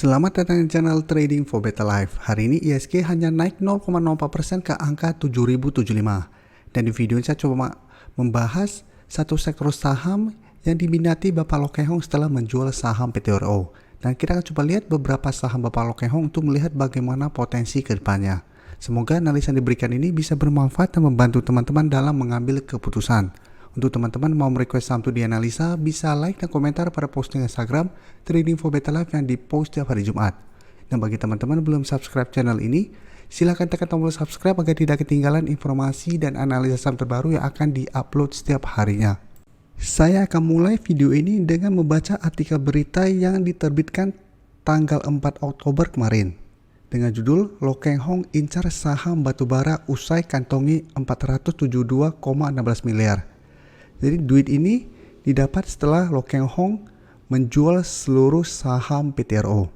Selamat datang di channel Trading for Better Life. Hari ini ISG hanya naik 0,04% ke angka 7075. Dan di video ini saya coba membahas satu sektor saham yang diminati Bapak Loh Keng Hong setelah menjual saham PT RO. Dan kita akan coba lihat beberapa saham Bapak Loh Keng Hong untuk melihat bagaimana potensi ke depannya. Semoga analisa yang diberikan ini bisa bermanfaat dan membantu teman-teman dalam mengambil keputusan. Untuk teman-teman mau merequest saham itu dianalisa, bisa like dan komentar pada posting Instagram Trading for Better Life yang dipost setiap hari Jumat. Dan bagi teman-teman belum subscribe channel ini, silahkan tekan tombol subscribe agar tidak ketinggalan informasi dan analisa saham terbaru yang akan di-upload setiap harinya. Saya akan mulai video ini dengan membaca artikel berita yang diterbitkan tanggal 4 Oktober kemarin. Dengan judul, Loh Keng Hong incar saham batubara usai kantongi 472,16 miliar. Jadi duit ini didapat setelah Loh Keng Hong menjual seluruh saham PT RO.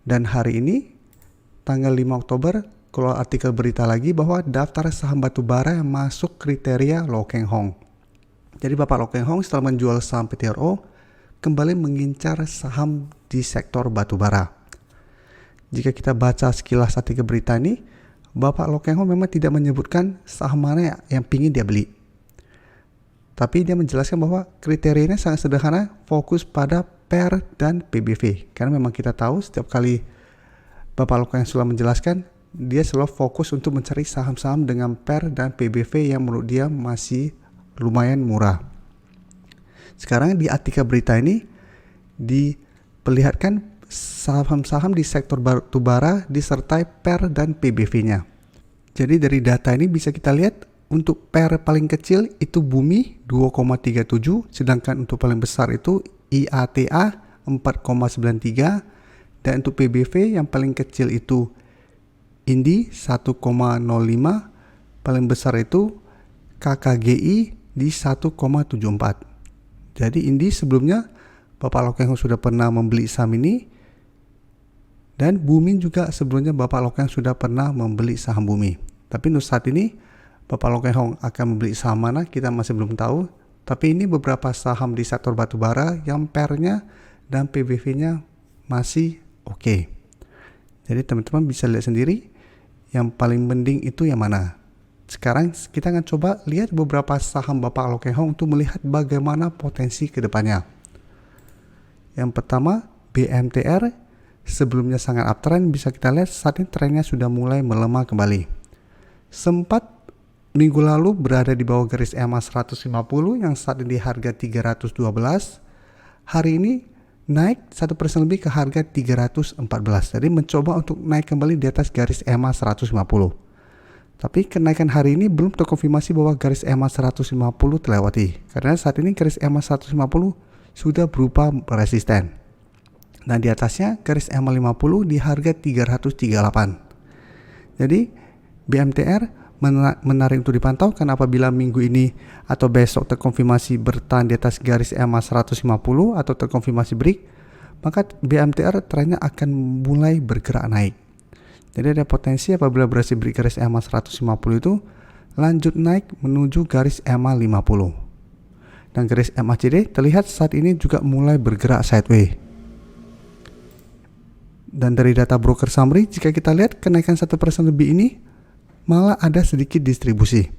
Dan hari ini, tanggal 5 Oktober, keluar artikel berita lagi bahwa daftar saham batubara yang masuk kriteria Loh Keng Hong. Jadi Bapak Loh Keng Hong setelah menjual saham PT RO, kembali mengincar saham di sektor batubara. Jika kita baca sekilas artikel berita ini, Bapak Loh Keng Hong memang tidak menyebutkan saham mana yang ingin dia beli. Tapi dia menjelaskan bahwa kriterianya sangat sederhana, fokus pada PER dan PBV. Karena memang kita tahu setiap kali Bapak Loh Keng Hong sudah menjelaskan, dia selalu fokus untuk mencari saham-saham dengan PER dan PBV yang menurut dia masih lumayan murah. Sekarang di artikel berita ini diperlihatkan saham-saham di sektor batubara disertai PER dan PBV-nya. Jadi dari data ini bisa kita lihat untuk PER paling kecil itu Bumi 2,37, sedangkan untuk paling besar itu IATA 4,93, dan untuk PBV yang paling kecil itu Indi 1,05, paling besar itu KKGI di 1,74. Jadi Indi sebelumnya Bapak Loh Keng Hong sudah pernah membeli saham ini, dan Bumi juga sebelumnya Bapak Loh Keng Hong sudah pernah membeli saham Bumi. Tapi untuk saat ini Bapak Loh Keng Hong akan membeli saham mana kita masih belum tahu. Tapi ini beberapa saham di sektor batubara yang PER-nya dan PBV-nya masih oke. Jadi teman-teman bisa lihat sendiri yang paling mending itu yang mana. Sekarang kita akan coba lihat beberapa saham Bapak Loh Keng Hong untuk melihat bagaimana potensi ke depannya. Yang pertama BMTR, sebelumnya sangat uptrend, bisa kita lihat saat ini trennya sudah mulai melemah kembali. Sempat minggu lalu berada di bawah garis EMA 150 yang saat ini di harga 312. Hari ini naik 1% lebih ke harga 314. Jadi mencoba untuk naik kembali di atas garis EMA 150. Tapi kenaikan hari ini belum terkonfirmasi bahwa garis EMA 150 terlewati. Karena saat ini garis EMA 150 sudah berupa resisten. Nah di atasnya garis EMA 50 di harga 338. Jadi BMTR menarik untuk dipantau, karena apabila minggu ini atau besok terkonfirmasi bertahan di atas garis EMA 150 atau terkonfirmasi break, maka BMTR trennya akan mulai bergerak naik. Jadi ada potensi apabila berhasil break garis EMA 150 itu lanjut naik menuju garis EMA 50. Dan garis MACD terlihat saat ini juga mulai bergerak sideways. Dan dari data broker summary, jika kita lihat kenaikan 1% lebih ini malah ada sedikit distribusi.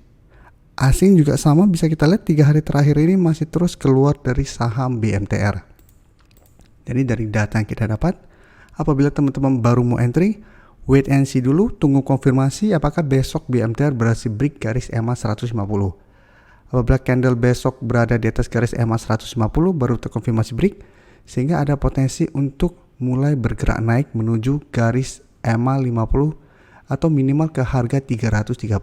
Asing juga sama, bisa kita lihat 3 hari terakhir ini masih terus keluar dari saham BMTR. Jadi dari data yang kita dapat, apabila teman-teman baru mau entry, wait and see dulu, tunggu konfirmasi apakah besok BMTR berhasil break garis EMA 150. Apabila candle besok berada di atas garis EMA 150 baru terkonfirmasi break, sehingga ada potensi untuk mulai bergerak naik menuju garis EMA 50 atau minimal ke harga 330.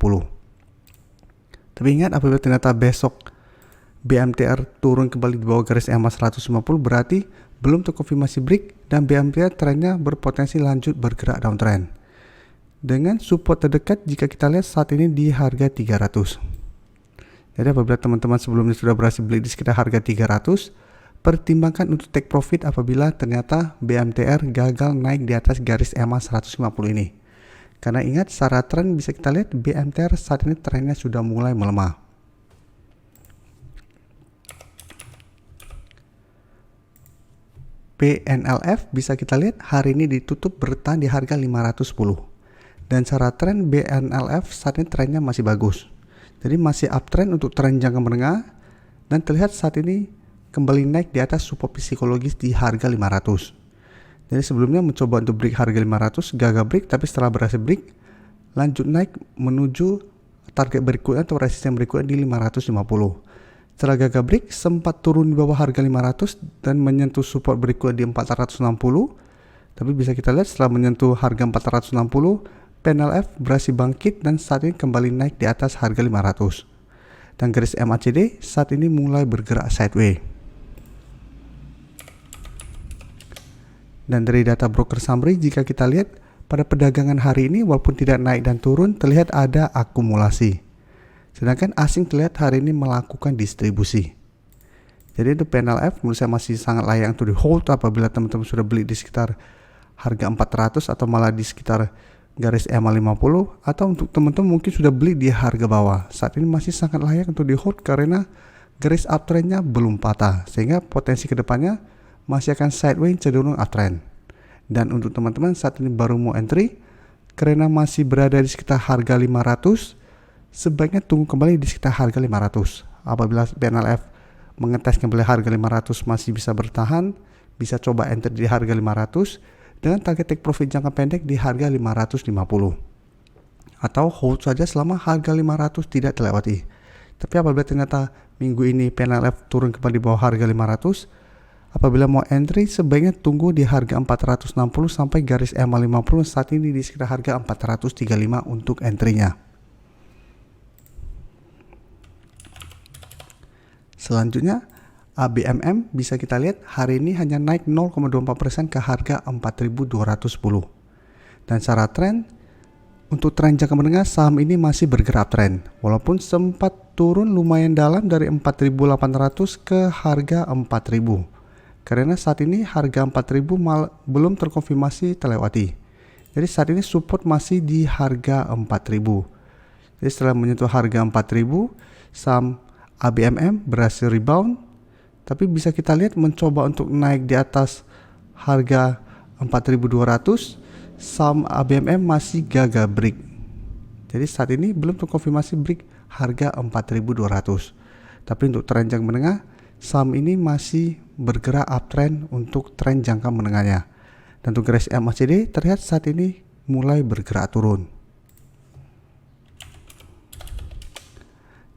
Tapi ingat, apabila ternyata besok BMTR turun kembali di bawah garis EMA 150 berarti belum terkonfirmasi break dan BMTR trennya berpotensi lanjut bergerak downtrend. Dengan support terdekat jika kita lihat saat ini di harga 300. Jadi apabila teman-teman sebelumnya sudah berhasil beli di sekitar harga 300, pertimbangkan untuk take profit apabila ternyata BMTR gagal naik di atas garis EMA 150 ini. Karena ingat, secara tren bisa kita lihat BMTR saat ini trennya sudah mulai melemah. BNLF bisa kita lihat hari ini ditutup bertahan di harga 510. Dan secara tren BNLF saat ini trennya masih bagus. Jadi masih uptrend untuk tren jangka menengah dan terlihat saat ini kembali naik di atas support psikologis di harga 500. Jadi sebelumnya mencoba untuk break harga 500, gagal break, tapi setelah berhasil break lanjut naik menuju target berikutnya atau resisten berikutnya di 550. Setelah gagal break sempat turun di bawah harga 500 dan menyentuh support berikutnya di 460. Tapi bisa kita lihat setelah menyentuh harga 460, PNLF berhasil bangkit dan saat ini kembali naik di atas harga 500. Dan garis MACD saat ini mulai bergerak sideways. Dan dari data broker summary jika kita lihat pada perdagangan hari ini walaupun tidak naik dan turun terlihat ada akumulasi. Sedangkan asing terlihat hari ini melakukan distribusi. Jadi untuk PNLF menurut saya masih sangat layak untuk di hold apabila teman-teman sudah beli di sekitar harga 400 atau malah di sekitar garis EMA 50, atau untuk teman-teman mungkin sudah beli di harga bawah. Saat ini masih sangat layak untuk di hold karena garis uptrendnya belum patah sehingga potensi kedepannya masih akan sideways cenderung uptrend. Dan untuk teman-teman saat ini baru mau entry karena masih berada di sekitar harga 500, sebaiknya tunggu kembali di sekitar harga 500. Apabila PNLF mengetes kembali harga 500 masih bisa bertahan, bisa coba enter di harga 500 dengan target take profit jangka pendek di harga 550. Atau hold saja selama harga 500 tidak terlewati. Tapi apabila ternyata minggu ini PNLF turun kembali di bawah harga 500, apabila mau entry sebaiknya tunggu di harga 460 sampai garis EMA 50 saat ini di sekitar harga 435 untuk entry-nya. Selanjutnya ABMM bisa kita lihat hari ini hanya naik 0,24% ke harga 4.210. Dan secara tren untuk tren jangka menengah saham ini masih bergerak tren walaupun sempat turun lumayan dalam dari 4.800 ke harga 4.000. Karena saat ini harga 4.000 belum terkonfirmasi terlewati. Jadi saat ini support masih di harga 4.000. Jadi setelah menyentuh harga 4.000 saham ABMM berhasil rebound, tapi bisa kita lihat mencoba untuk naik di atas harga 4.200, saham ABMM masih gagal break. Jadi saat ini belum terkonfirmasi break harga 4.200. Tapi untuk tren jangka menengah, saham ini masih bergerak uptrend untuk tren jangka menengahnya. Dan untuk garis MACD terlihat saat ini mulai bergerak turun.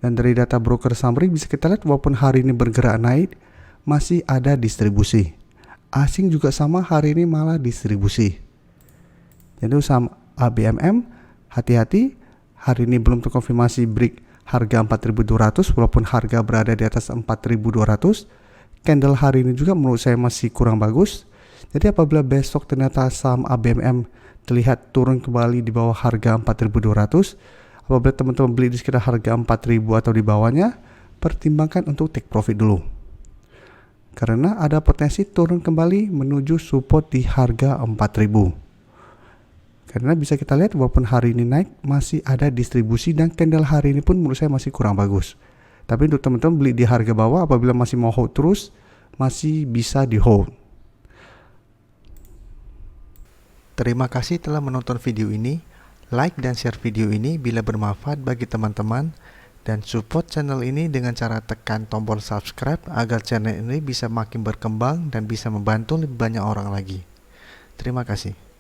Dan dari data broker summary bisa kita lihat walaupun hari ini bergerak naik, masih ada distribusi. Asing juga sama hari ini malah distribusi. Jadi saham ABMM hati-hati, hari ini belum terkonfirmasi break harga 4.200 walaupun harga berada di atas 4.200. Candle hari ini juga menurut saya masih kurang bagus. Jadi apabila besok ternyata saham ABMM terlihat turun kembali di bawah harga 4.200, apabila teman-teman beli di sekitar harga 4.000 atau di bawahnya, pertimbangkan untuk take profit dulu. Karena ada potensi turun kembali menuju support di harga 4.000. Karena bisa kita lihat walaupun hari ini naik, masih ada distribusi dan candle hari ini pun menurut saya masih kurang bagus. Tapi untuk teman-teman beli di harga bawah apabila masih mau hold terus, masih bisa di hold. Terima kasih telah menonton video ini. Like dan share video ini bila bermanfaat bagi teman-teman dan support channel ini dengan cara tekan tombol subscribe agar channel ini bisa makin berkembang dan bisa membantu lebih banyak orang lagi. Terima kasih.